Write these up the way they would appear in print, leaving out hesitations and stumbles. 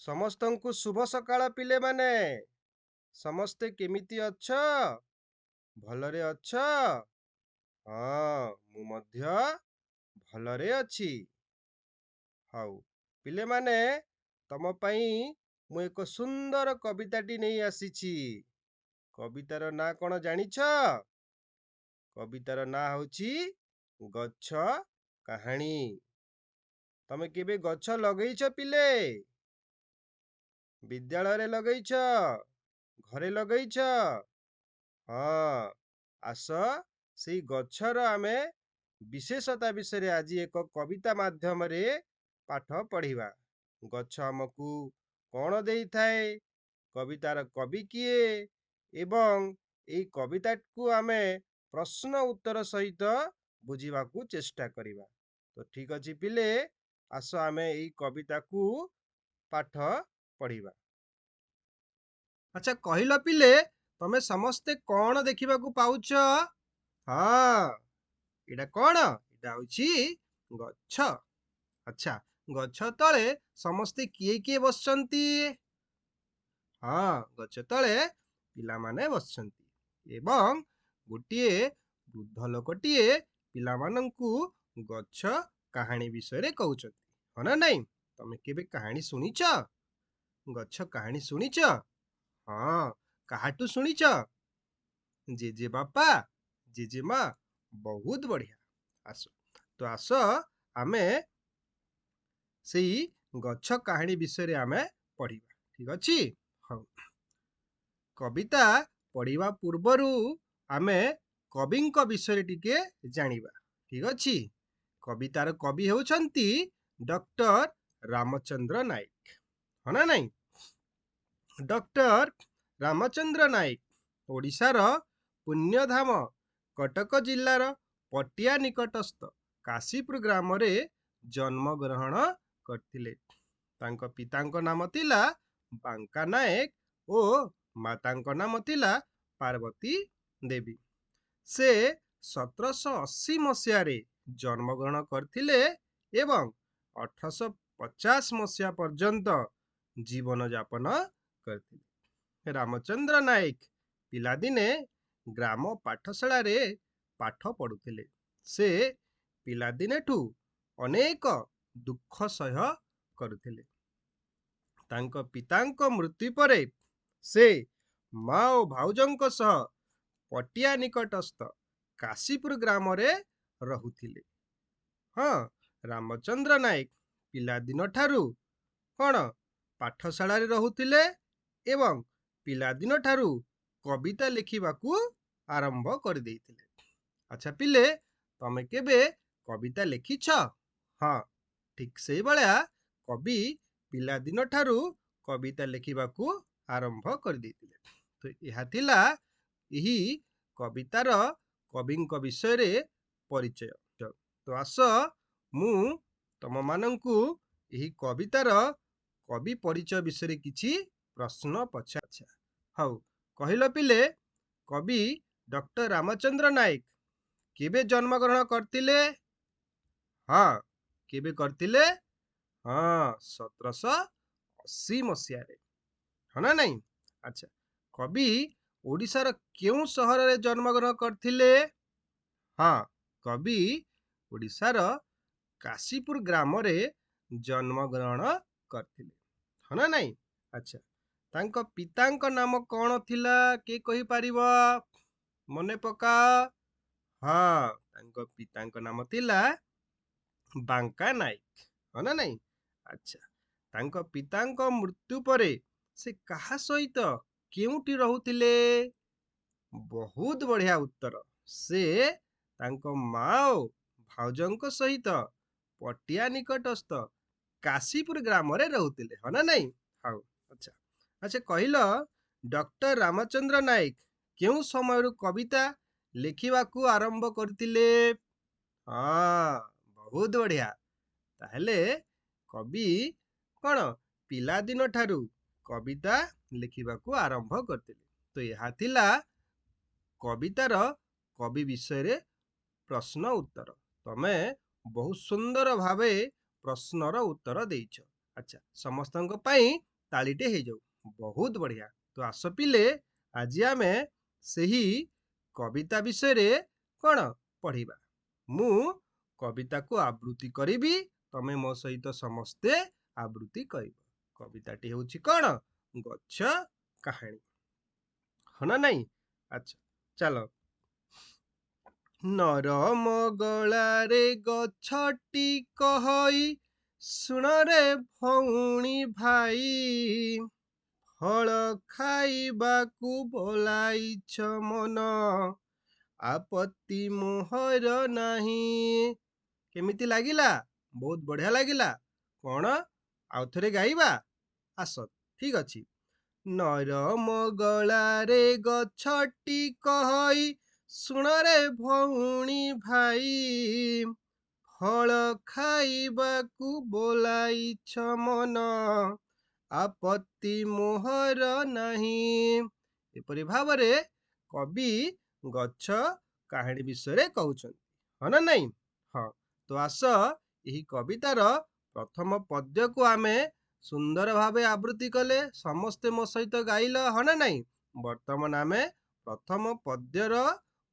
ସମସ୍ତଙ୍କୁ ଶୁଭ ସକାଳ ପିଲେ ମାନେ। ସମସ୍ତେ କେମିତି ଅଛ? ଭଲରେ ଅଛ? ହଁ, ମୁଁ ମଧ୍ୟ ଭଲରେ ଅଛି। ହଉ, ପିଲେମାନେ, ତମ ପାଇଁ ମୁଁ ଏକ ସୁନ୍ଦର କବିତାଟି ନେଇ ଆସିଛି। କବିତାର ନାଁ କଣ ଜାଣିଛ? କବିତାର ନାଁ ହେଉଛି ଗଛ କାହାଣୀ। ତମେ କେବେ ଗଛ ଲଗେଇଛ ପିଲେ? ବିଦ୍ୟାଳୟରେ ଲଗେଇଛ? ଘରେ ଲଗେଇଛ? ହଁ, ଆସ ସେଇ ଗଛର ଆମେ ବିଶେଷତା ବିଷୟରେ ଆଜି ଏକ କବିତା ମାଧ୍ୟମରେ ପାଠ ପଢ଼ିବା। ଗଛ ଆମକୁ କଣ ଦେଇଥାଏ? କବିତାର କବି କିଏ? ଏବଂ ଏଇ କବିତାକୁ ଆମେ ପ୍ରଶ୍ନ ଉତ୍ତର ସହିତ ବୁଝିବାକୁ ଚେଷ୍ଟା କରିବା। ତ ଠିକ୍ ଅଛି ପିଲେ, ଆସ ଆମେ ଏଇ କବିତାକୁ ପାଠ ପଢ଼ିବା। ଆଚ୍ଛା କହିଲ ପିଲେ, ତମେ ସମସ୍ତେ କଣ ଦେଖିବାକୁ ପାଉଛ? ହଁ, ଏଇଟା କଣ? ଏଇଟା ହଉଛି ଗଛ। ଆଚ୍ଛା, ଗଛ ତଳେ ସମସ୍ତେ କିଏ କିଏ ବସିଛନ୍ତି? ହଁ, ଗଛ ତଳେ ପିଲାମାନେ ବସିଛନ୍ତି ଏବଂ ଗୋଟିଏ ବୃଦ୍ଧ ଲୋକଟିଏ ପିଲାମାନଙ୍କୁ ଗଛ କାହାଣୀ ବିଷୟରେ କହୁଛନ୍ତି। ହଁ ନା ନାଇଁ? ତମେ କେବେ କାହାଣୀ ଶୁଣିଛ? ଗଛ କାହାଣୀ ଶୁଣିଛ? ହଁ, କାହାଠୁ ଶୁଣିଛ? ଜେଜେ ବାପା, ଜେଜେମା? ବହୁତ ବଢିଆ। ଆସ ଆମେ ସେଇ ଗଛ କାହାଣୀ ବିଷୟରେ ଆମେ ପଢିବା। ଠିକ ଅଛି? ହଉ। କବିତା ପଢିବା ପୂର୍ବରୁ ଆମେ କବିଙ୍କ ବିଷୟରେ ଟିକେ ଜାଣିବା। ଠିକ ଅଛି? କବିତାର କବି ହେଉଛନ୍ତି ଡକ୍ଟର ରାମଚନ୍ଦ୍ର ନାୟକ। ହଁ ନା ନାଇଁ? ଡକ୍ଟର ରାମଚନ୍ଦ୍ର ନାୟକ ଓଡ଼ିଶାର ପୁଣ୍ୟଧାମ କଟକ ଜିଲ୍ଲାର ପଟିଆ ନିକଟସ୍ଥ କାଶୀପୁର ଗ୍ରାମରେ ଜନ୍ମଗ୍ରହଣ କରିଥିଲେ। ତାଙ୍କ ପିତାଙ୍କ ନାମ ଥିଲା ବାଙ୍କା ନାୟକ ଓ ମାତାଙ୍କ ନାମ ଥିଲା ପାର୍ବତୀ ଦେବୀ। ସେ 1780 ମସିହାରେ ଜନ୍ମଗ୍ରହଣ କରିଥିଲେ ଏବଂ 1850 ମସିହା ପର୍ଯ୍ୟନ୍ତ ଜୀବନ ଯାପନ କରିଥିଲେ। ରାମଚନ୍ଦ୍ର ନାୟକ ପିଲାଦିନେ ଗ୍ରାମ ପାଠଶାଳାରେ ପାଠ ପଢୁଥିଲେ। ସେ ପିଲାଦିନେଠୁ ଅନେକ ଦୁଃଖ ସହ୍ୟ କରୁଥିଲେ। ତାଙ୍କ ପିତାଙ୍କ ମୃତ୍ୟୁ ପରେ ସେ ମା ଓ ଭାଉଜଙ୍କ ସହ ପଟିଆ ନିକଟସ୍ଥ କାଶୀପୁର ଗ୍ରାମରେ ରହୁଥିଲେ। ହଁ, ରାମଚନ୍ଦ୍ର ନାୟକ ପିଲାଦିନ ଠାରୁ କଣ ପାଠଶାଳାରେ ରହୁଥିଲେ ଏବଂ ପିଲାଦିନ ଠାରୁ କବିତା ଲେଖିବାକୁ ଆରମ୍ଭ କରିଦେଇଥିଲେ। ଆଚ୍ଛା ପିଲେ, ତମେ କେବେ କବିତା ଲେଖିଛ? ହଁ, ଠିକ ସେଇଭଳିଆ କବି ପିଲାଦିନ ଠାରୁ କବିତା ଲେଖିବାକୁ ଆରମ୍ଭ କରିଦେଇଥିଲେ। ତ ଏହା ଥିଲା ଏହି କବିତାର କବିଙ୍କ ବିଷୟରେ ପରିଚୟ। ତ ଆସ ମୁଁ ତମମାନଙ୍କୁ ଏହି କବିତାର କବି ପରିଚୟ ବିଷୟରେ କିଛି ପ୍ରଶ୍ନ ପଚାରୁଛି। ହଉ, କହିଲ ପିଲେ, କବି ଡକ୍ଟର ରାମଚନ୍ଦ୍ର ନାୟକ କେବେ ଜନ୍ମଗ୍ରହଣ କରିଥିଲେ? ହଁ, କେବେ କରିଥିଲେ? ହଁ, 1780 ମସିହାରେ। ହଁ ନା ନାଇଁ? ଆଚ୍ଛା, କବି ଓଡ଼ିଶାର କେଉଁ ସହରରେ ଜନ୍ମଗ୍ରହଣ କରିଥିଲେ? ହଁ, କବି ଓଡ଼ିଶାର କାଶୀପୁର ଗ୍ରାମରେ ଜନ୍ମଗ୍ରହଣ କରିଥିଲେ। ହଁ ନା ନାଇଁ? ଆଚ୍ଛା, ତାଙ୍କ ପିତାଙ୍କ ନାମ କଣ ଥିଲା? କିଏ କହିପାରିବ? ମନେ ପକାଅ। ହଁ, ତାଙ୍କ ପିତାଙ୍କ ନାମ ଥିଲା ବାଙ୍କା ନାୟକ। ହଁ ନା ନାଇଁ? ଆଚ୍ଛା, ତାଙ୍କ ପିତାଙ୍କ ମୃତ୍ୟୁ ପରେ ସେ କାହା ସହିତ କେଉଁଠି ରହୁଥିଲେ? ବହୁତ ବଢିଆ ଉତ୍ତର। ସେ ତାଙ୍କ ମା ଓ ଭାଉଜଙ୍କ ସହିତ ପଟିଆ ନିକଟସ୍ଥ କାଶୀପୁର ଗ୍ରାମରେ ରହୁଥିଲେ। ହଁ ନା ନାଇଁ? ହଉ, ଆଚ୍ଛା ଆଚ୍ଛା କହିଲ, ଡକ୍ଟର ରାମଚନ୍ଦ୍ର ନାୟକ କେଉଁ ସମୟରୁ କବିତା ଲେଖିବାକୁ ଆରମ୍ଭ କରିଥିଲେ? ହଁ, ବହୁତ ବଢିଆ। ତାହେଲେ କବି କଣ ପିଲାଦିନ ଠାରୁ କବିତା ଲେଖିବାକୁ ଆରମ୍ଭ କରିଥିଲେ। ତ ଏହା ଥିଲା କବିତାର କବି ବିଷୟରେ ପ୍ରଶ୍ନ ଉତ୍ତର। ତମେ ବହୁତ ସୁନ୍ଦର ଭାବେ ପ୍ରଶ୍ନର ଉତ୍ତର ଦେଇଛ। ଆଚ୍ଛା, ସମସ୍ତଙ୍କ ପାଇଁ तालीटे हो जाऊ। बहुत बढ़िया। तो आस पिले आज आमे सही कविता विषय रे कौन पढ़िबा। मु कविता को आवृत्ति करिबी, तमे मो सहित समस्ते आवृत्ति करिब। कविताटी होची कौन? गच्छ काहाणी। हाँ ना नहीं? अच्छा चलो। नरम गलारे गछटी कहई, शुण रे भौणी भाई, फल खाइबाकू बोलाइछ मन, आपत्ति मोहर नहीं। केमिति लागिला? बहुत बढ़िया लागिला। कौन आउ थरे गाइबा? आस। ठीक अछि। नरम गलारे गछटी कहई, शुण रे भौणी भाई, फल खाइबाकू बोलाइछ मन, आपत्ति मोहर नहीं। एपरि भावरे कवि गच्छ काहाणी विषय कहउछन्ति। हाँ ना नहीं? हाँ। तो आस एही कवितार प्रथम पद्य को आमे सुंदर भावे आवृत्ति कले। समस्ते मो सहित गाइल। हाँ ना नहीं? वर्तमान आमे प्रथम पद्यर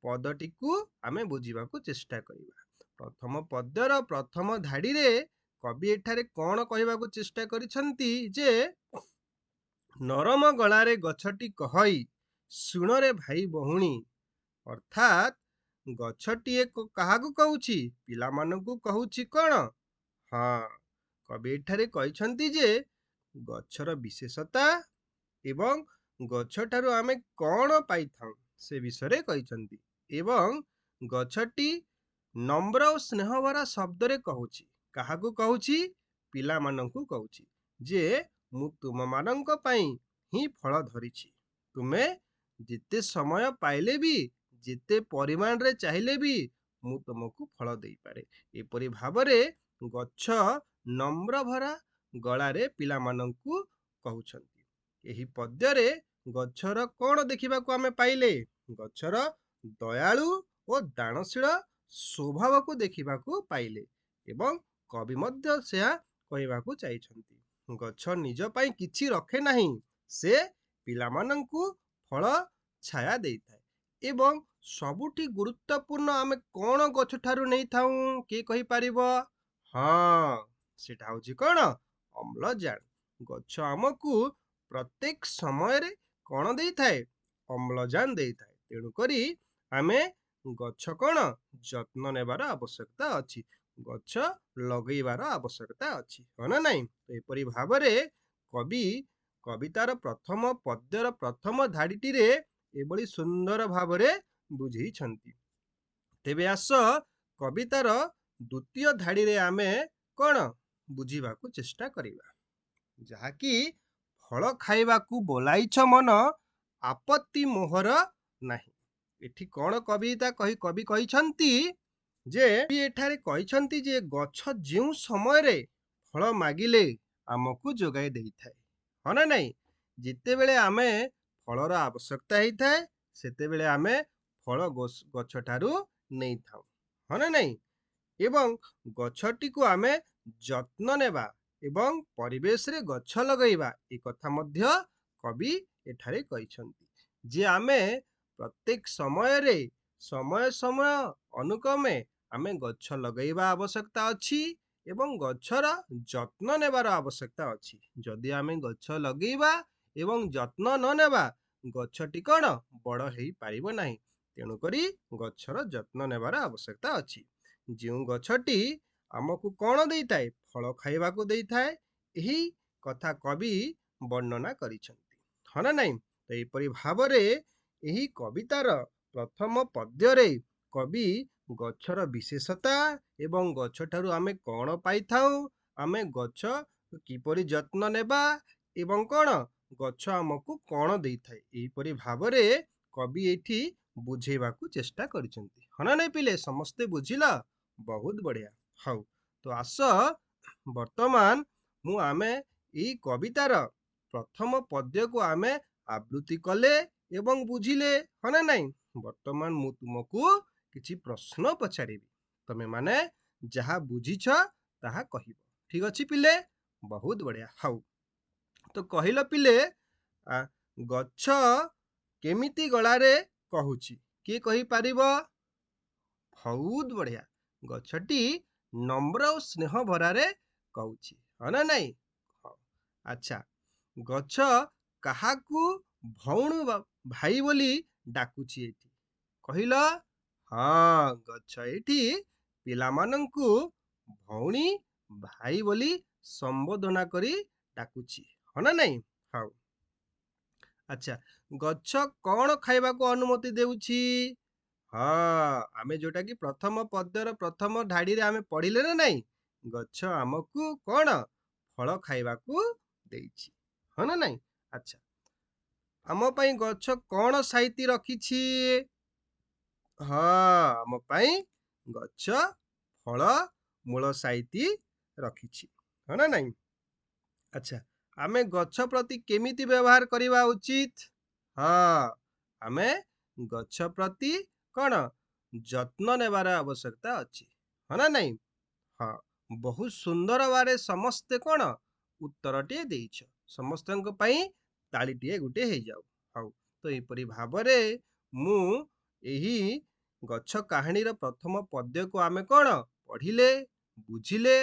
पदटी को आमे बुझिबाकू चेष्टा करिबा। प्रथम पद्यर प्रथम धाड़ी रे कवि एठारे कौन कहबाकू चेष्टा करिसंती जे नरम गलारे गछटी कहई, शुण रे भाई बहुणी। अर्थात गछटीए काहाकू कहूची? पिलामानंकू कहूची कौन? हाँ, कवि एठारे कहिसंती जे गछर विशेषता एवं गछठारु आमे कौन पाइथां से विषय कहिसंती। एवं गछटी नम्र और स्नेहभरा शब्द रे कहूची। काहाकू कहूची? पिलामानंकू कहूची जे मु तुम मानंक पई ही फल धरिछि। तुमे जिते समय पाइले भी, जिते परिमाण रे चाहिले भी मु तुमको फल देई पारे। एपरि भावरे गच्छ नम्र भरा गलारे पिलामानंकू कहउछन्ति। एही पद्ୟରେ गच्छर कौन देखिबाकू आमे पाइले? गच्छर दयालु ओ दानशील स्वभावକୁ देखिबाकू पाइले। एवं कवि मध्य सेया कहबाकू चाहिछन्ति। गच्छ निज पई किछि रखे नाही, से पिलामानंकू फल छाया देइथाय। एवं सबुठी गुरुत्वपूर्ण आमे कौन गच्छ ठारू नै थाऊ? के कहि पारिबो? हाँ, सेटा होची कौन? अम्लजान। गच्छ आमकू प्रत्येक समय रे कौन देइथाय? अम्लजान देइथाय। तेणु करी आमे गच्छ कौन जत्न नेबार आवश्यकता अछि। गच्छ लगेइबार आवश्यकता अछि। हाँ ना नहीं? एपरि भावरे कवि कवितार प्रथम पद्यर प्रथम धाड़ीटी रे एभली सुंदर भावरे बुझेइछन्ति। तेबे आस कवितार द्वितीय धाड़ी रे आमे कौन बुझिबाकू चेष्टा करिबा। जाहाकी फल खाइबाकू बोलाइछ मन, आपत्ति मोहर नाही। एठी कौन कविता कवि कहिछन्ति जे एठारे कहिछन्ति जे गच्छ जेउ समय रे फल मागिले आमकू जोगाई देइथाय। हाँ ना नहीं? जिते बेले आमे फलर आवश्यकता हेइथाय, सेते बेले आमे फल गच्छ ठारू नै थाऊ। हाँ ना नहीं? एवं गच्छटी को आमे जत्न नेबा एवं परिवेश रे गच्छ लगेइबा ए कथा मध्य कवि एठारे कहिछन्ति। जे आमे प्रत्येक समय रे समय समय अनुक्रमे आमे गच्छ लगेइबा आवश्यकता अछि एवं गच्छर जत्न नेबार आवश्यकता अछि। जदि आमे गच्छ लगेइबा एवं जत्न न नेबा, गच्छटी कौन बड़ हेइ पारिबो नाही। तेणु करी गच्छर जत्न नेबार आवश्यकता अछि। जेउ गच्छटी आमकू कौन देइथाय? फल खाइबाकू देइथाय। एही कथा कवि वर्णना करिसंति। हाँ ना नहीं? तो एपरि भावरे एही कवितार प्रथम पद्ୟରେ कवि गच्छर विशेषता एवं गच्छ ठारू आमे कौन पाइथाऊ, आमे गच्छ किपरि जत्न नेबा एवं कौन गच्छ आमकू कौन देइथाय, एहीपरि भावरे कवि एठी बुझेबाकू चेष्टा करिसंति। हाँ ना नहीं पिले? समस्ते बुझिला? बहुत बढ़िया। हाउ तो आस वर्तमान मु आमे एही कवितार प्रथम पद्य को आमे आवृत्ति कले एवं बुझिले। हाँ ना नहीं? वर्तमान मु तुमको किछि प्रश्न पचारिबी। तमे माने जहा बुझिछ ताहा कहिबो। ठीक अछि पिले? बहुत बढ़िया। हाउ तो कहिल पिले गछ केमिति गलारे कहूची किए कहि पारिबो बहुत बढ़िया गछटी नम्र और स्नेह भरारे कहूची हाँ ना नहीं हाँ अच्छा गछ काहाकू भौणी भाई बोली डाकुची एठी कहिल हाँ गछ एठी पिलामानंकु भौणी भाई बोली संबोधना करी डाकुची हाँ ना नहीं हाँ अच्छा गछ कौन खाइबाकू अनुमति देउची हाँ आमे जोटा कि प्रथम पद्यर प्रथम ढाड़ी रे आमे पढ़िले ना नहीं गछ आमकू कौन फल खाइबाकू देइची हाँ ना नहीं अच्छा आम पई गछ कौन साइती रखिछि हाँ आम पई गछ फल मूल साइती रखिछि हाँ ना नहीं अच्छा आमे गछ प्रति केमिति व्यवहार करिबा उचित हाँ आमे गछ प्रति कौन যত্ନ ନେବାର ଆବଶ୍ୟକତା ଅଛି ହଁ ନା ନାଇଁ ହଁ ବହୁତ ସୁନ୍ଦର ଭାବରେ ସମସ୍ତେ କଣ ଉତ୍ତରଟିଏ ଦେଇଛ ସମସ୍ତଙ୍କ ପାଇଁ ତାଳିଟିଏ ଗୋଟେ ହେଇଯାଉ ହଉ ତ ଏପରି ଭାବରେ ମୁଁ ଏହି ଗଛ କାହାଣୀର ପ୍ରଥମ ପଦ୍ୟକୁ ଆମେ କଣ ପଢିଲେ ବୁଝିଲେ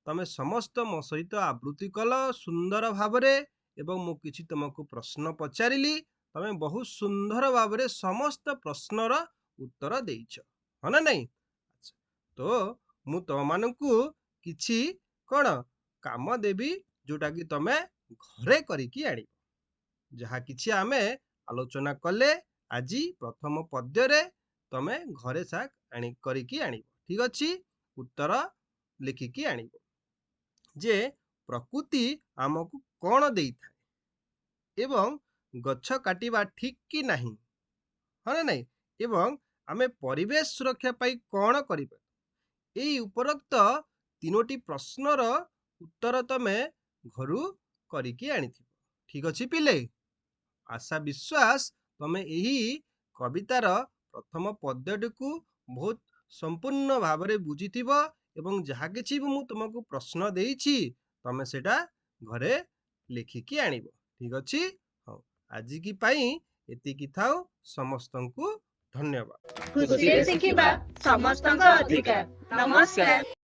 ତମେ ସମସ୍ତ ମୋ ସହିତ ଆବୃତ୍ତି କଲ ସୁନ୍ଦର ଭାବରେ ଏବଂ ମୁଁ କିଛି ତମକୁ ପ୍ରଶ୍ନ ପଚାରିଲି ତମେ ବହୁତ ସୁନ୍ଦର ଭାବରେ ସମସ୍ତ ପ୍ରଶ୍ନର ଉତ୍ତର ଦେଇଛ ହଁ ନା ନାଇଁ ତ ମୁଁ ତମମାନଙ୍କୁ କିଛି କଣ କାମ ଦେବି ଯୋଉଟା କି ତମେ ଘରେ କରିକି ଆଣିବ ଯାହା କିଛି ଆମେ ଆଲୋଚନା କଲେ ଆଜି ପ୍ରଥମ ପଦ୍ୟରେ ତମେ ଘରେ କରିକି ଆଣିବ ଠିକ ଅଛି ଉତ୍ତର ଲେଖିକି ଆଣିବ ଯେ ପ୍ରକୃତି ଆମକୁ କଣ ଦେଇଥାଏ ଏବଂ ଗଛ କାଟିବା ଠିକ କି ନାହିଁ ହଁ ନା ନାଇଁ ଏବଂ ଆମେ ପରିବେଶ ସୁରକ୍ଷା ପାଇଁ କଣ କରିବା এই ଉପରୋକ୍ତ ତିନୋଟି ପ୍ରଶ୍ନର ଉତ୍ତର ତମେ ଘରୁ କରିକି ଆଣିଥିବ ଠିକ ଅଛି ପିଲେ ଆଶା ବିଶ୍ୱାସ ତମେ ଏହି କବିତାର ପ୍ରଥମ ପଦ୍ୟଟିକୁ ବହୁତ ସମ୍ପୂର୍ଣ୍ଣ ଭାବରେ ବୁଝିଥିବ ଏବଂ ଯାହା କିଛି ବି ମୁଁ ତୁମକୁ ପ୍ରଶ୍ନ ଦେଇଛି ତମେ ସେଟା ଘରେ ଲେଖିକି ଆଣିବ ଠିକ ଅଛି ହଉ ଆଜିକି ପାଇଁ ଏତିକି ଥାଉ ସମସ୍ତଙ୍କୁ ଧନ୍ୟବାଦ ଖୁସିରେ ଶିଖିବା ସମସ୍ତଙ୍କ ଅଧିକାର ନମସ୍କାର